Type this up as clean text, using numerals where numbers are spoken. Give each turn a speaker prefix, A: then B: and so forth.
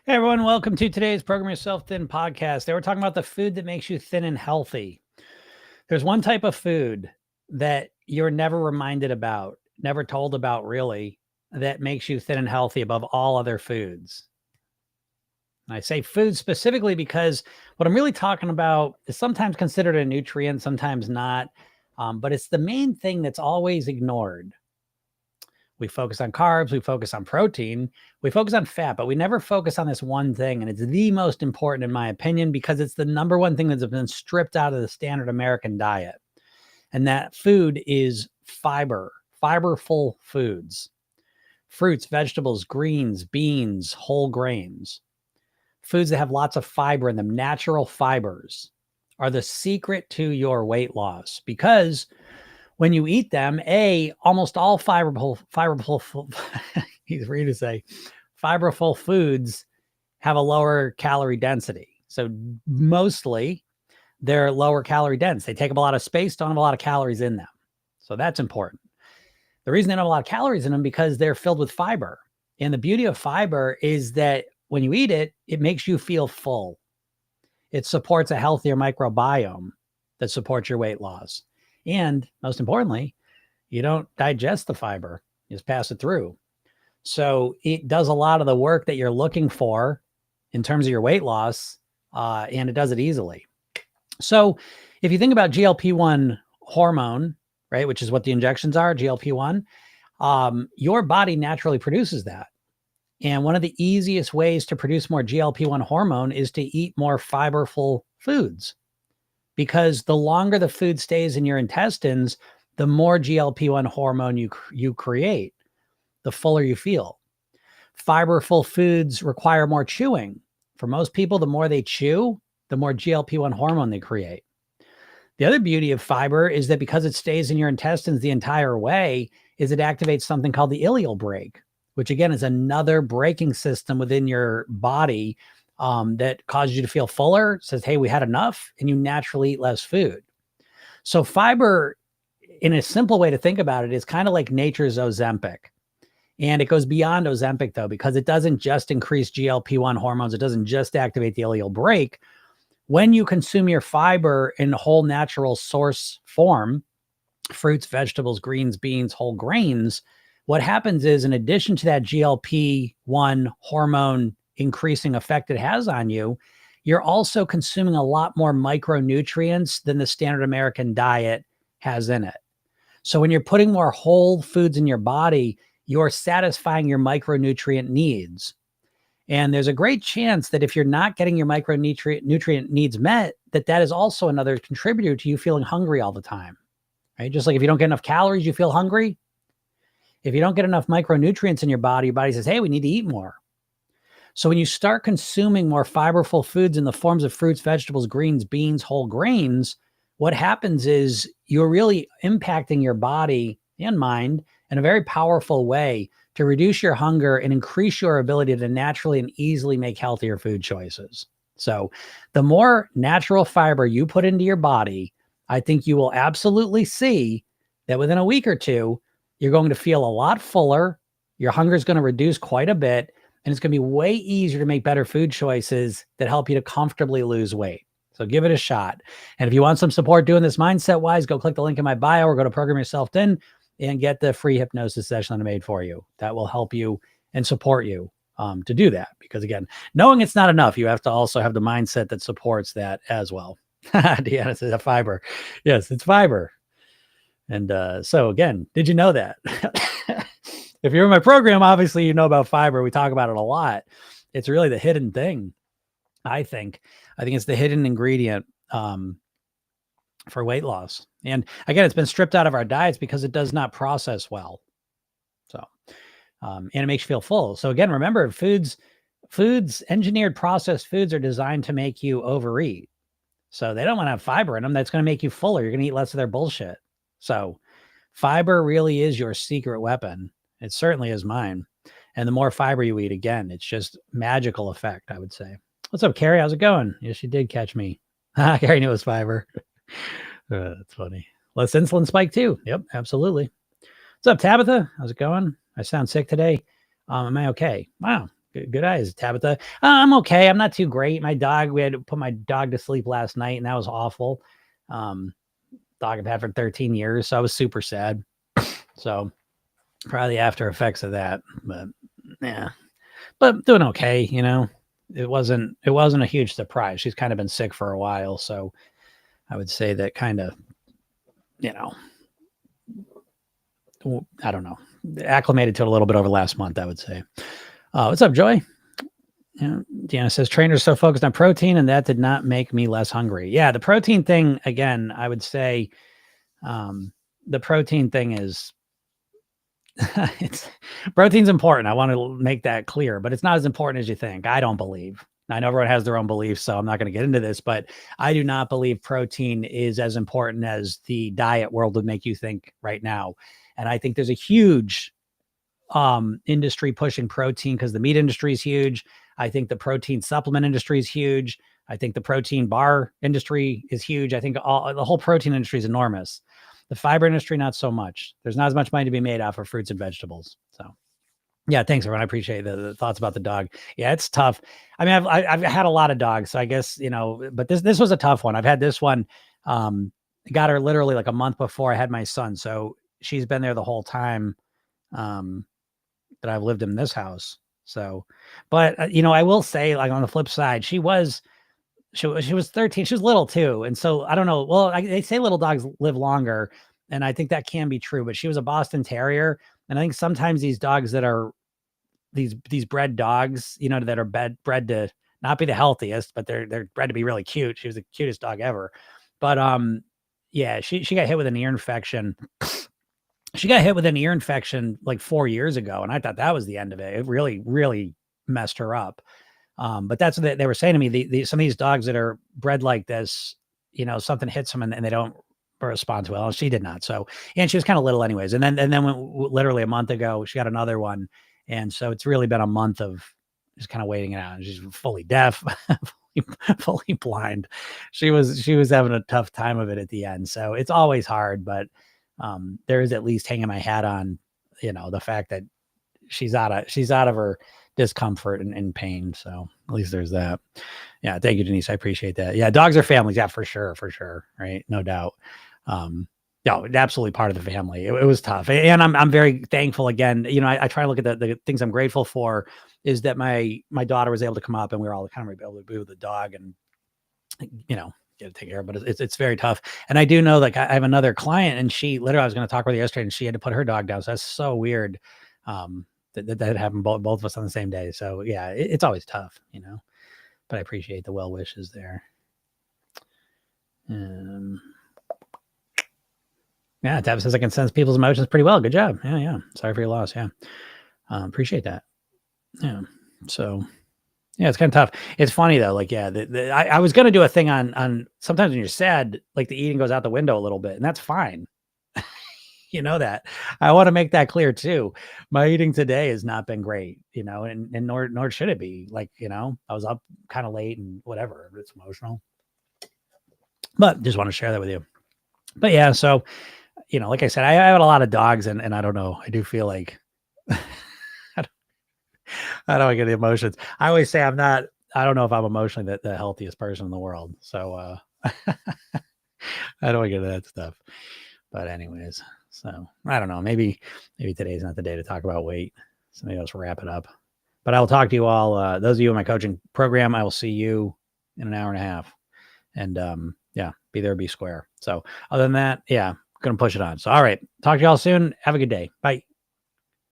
A: Hey everyone, welcome to today's Program Yourself Thin podcast. They were talking about the food that makes you thin and healthy. There's one type of food that you're never reminded about, never told about really, that makes you thin and healthy above all other foods. And I say food specifically because what I'm really talking about is sometimes considered a nutrient, sometimes not, but it's the main thing that's always ignored. We focus on carbs, we focus on protein, we focus on fat, but we never focus on this one thing. And it's the most important, in my opinion, because it's the number one thing that's been stripped out of the standard American diet. And that food is fiber, fiberful foods, fruits, vegetables, greens, beans, whole grains, foods that have lots of fiber in them. Natural fibers are the secret to your weight loss because when you eat them, almost all fiberful he's free to say, fiberful foods have a lower calorie density. So mostly they're lower calorie dense. They take up a lot of space, don't have a lot of calories in them. So that's important. The reason they don't have a lot of calories in them because they're filled with fiber. And the beauty of fiber is that when you eat it, it makes you feel full. It supports a healthier microbiome that supports your weight loss. And most importantly, you don't digest the fiber, you just pass it through. So it does a lot of the work that you're looking for in terms of your weight loss, and it does it easily. So if you think about GLP-1 hormone, right, which is what the injections are, GLP-1, your body naturally produces that. And one of the easiest ways to produce more GLP-1 hormone is to eat more fiberful foods. Because the longer the food stays in your intestines, the more GLP-1 hormone you create, the fuller you feel. Fiberful foods require more chewing. For most people, the more they chew, the more GLP-1 hormone they create. The other beauty of fiber is that because it stays in your intestines the entire way, is it activates something called the ileal brake, which again is another braking system within your body that causes you to feel fuller, says, hey, we had enough, and you naturally eat less food. So fiber, in a simple way to think about it, is kind of like nature's Ozempic. And it goes beyond Ozempic, though, because it doesn't just increase GLP-1 hormones. It doesn't just activate the ileal brake. When you consume your fiber in whole natural source form, fruits, vegetables, greens, beans, whole grains, what happens is, in addition to that GLP-1 hormone increasing effect it has on you, you're also consuming a lot more micronutrients than the standard American diet has in it. So when you're putting more whole foods in your body, you're satisfying your micronutrient needs. And there's a great chance that if you're not getting your micronutrient needs met, that is also another contributor to you feeling hungry all the time, right? Just like if you don't get enough calories, you feel hungry. If you don't get enough micronutrients in your body says, hey, we need to eat more. So when you start consuming more fiberful foods in the forms of fruits, vegetables, greens, beans, whole grains, what happens is you're really impacting your body and mind in a very powerful way to reduce your hunger and increase your ability to naturally and easily make healthier food choices. So the more natural fiber you put into your body, I think you will absolutely see that within a week or two, you're going to feel a lot fuller. Your hunger is going to reduce quite a bit. And it's going to be way easier to make better food choices that help you to comfortably lose weight. So give it a shot. And if you want some support doing this mindset-wise, go click the link in my bio or go to Program Yourself Thin and get the free hypnosis session that I made for you. That will help you and support you to do that. Because again, knowing it's not enough, you have to also have the mindset that supports that as well. Deanna says fiber. Yes, it's fiber. And so again, did you know that? If you're in my program, obviously you know about fiber. We talk about it a lot. It's really the hidden thing, I think. I think it's the hidden ingredient for weight loss. And again, it's been stripped out of our diets because it does not process well. So, and it makes you feel full. So again, remember, engineered processed foods are designed to make you overeat. So they don't want to have fiber in them. That's going to make you fuller. You're going to eat less of their bullshit. So fiber really is your secret weapon. It certainly is mine. And the more fiber you eat, again, it's just magical effect, I would say. What's up, Carrie? How's it going? Yes, you did catch me. Carrie knew it was fiber. That's funny. Less insulin spike too. Yep, absolutely. What's up, Tabitha? How's it going? I sound sick today. Am I okay? Wow. Good eyes, Tabitha. I'm okay. I'm not too great. We had to put my dog to sleep last night, and that was awful. Dog I've had for 13 years, so I was super sad. So probably the after effects of that, but yeah, but doing okay. It wasn't a huge surprise. She's kind of been sick for a while, so I would say that kind of, you know, I don't know, acclimated to it a little bit over last month, I would say. What's up, Joy? Yeah, Deanna says trainers so focused on protein, and that did not make me less hungry. Yeah, the protein thing again, I would say, the protein thing is it's protein's important. I want to make that clear, but it's not as important as you think. I don't believe. I know everyone has their own beliefs, so I'm not going to get into this, but I do not believe protein is as important as the diet world would make you think right now. And I think there's a huge industry pushing protein because the meat industry is huge. I think the protein supplement industry is huge. I think the protein bar industry is huge. I think the whole protein industry is enormous. The fiber industry, not so much. There's not as much money to be made off of fruits and vegetables. So, yeah, thanks, everyone. I appreciate the thoughts about the dog. Yeah, it's tough. I mean, I've had a lot of dogs, so I guess but this was a tough one. I've had this one. Got her literally like a month before I had my son, so she's been there the whole time that I've lived in this house. So, but I will say, like on the flip side, she was 13. She was little too. And so I don't know. Well, they say little dogs live longer, and I think that can be true, but she was a Boston Terrier. And I think sometimes these dogs that are these bred dogs, that are bred to not be the healthiest, but they're bred to be really cute. She was the cutest dog ever. But yeah, she got hit with an ear infection. She got hit with an ear infection like 4 years ago, and I thought that was the end of it. It really, really messed her up. But that's what they were saying to me. Some of these dogs that are bred like this, something hits them and they don't respond well. And she did not. So, and she was kind of little anyways. And then literally a month ago, she got another one. And so it's really been a month of just kind of waiting it out. And she's fully deaf, fully blind. She was having a tough time of it at the end. So it's always hard, but there is at least hanging my hat on, the fact that she's out of her discomfort and pain. So at least there's that. Yeah. Thank you, Denise. I appreciate that. Yeah. Dogs are families. Yeah, for sure. Right. No doubt. No, absolutely part of the family. It was tough. And I'm very thankful again. I try to look at the things I'm grateful for is that my daughter was able to come up and we were all kind of able to be with the dog and, get to take care of, but it's very tough. And I do know, like, I have another client and she literally, I was going to talk with her yesterday and she had to put her dog down. So that's so weird. That happened both of us on the same day. So yeah, it's always tough, but I appreciate the well wishes there. Yeah, Tab says I can sense people's emotions pretty well. Good job. Yeah. Sorry for your loss. Yeah. Appreciate that. Yeah. So yeah, it's kind of tough. It's funny though. Like, yeah, I was going to do a thing on sometimes when you're sad, like the eating goes out the window a little bit and that's fine. That I want to make that clear too. My eating today has not been great, and nor should it be. Like, I was up kind of late and whatever. It's emotional, but just want to share that with you. But yeah, so, like I said, I have a lot of dogs and I don't know. I do feel like I don't get the emotions. I always say I don't know if I'm emotionally the healthiest person in the world. So, I don't get that stuff, but anyways, so I don't know. Maybe today's not the day to talk about weight. So maybe let's wrap it up. But I will talk to you all. Those of you in my coaching program, I will see you in an hour and a half. And yeah, be there, be square. So other than that, yeah, going to push it on. So all right, talk to you all soon. Have a good day. Bye.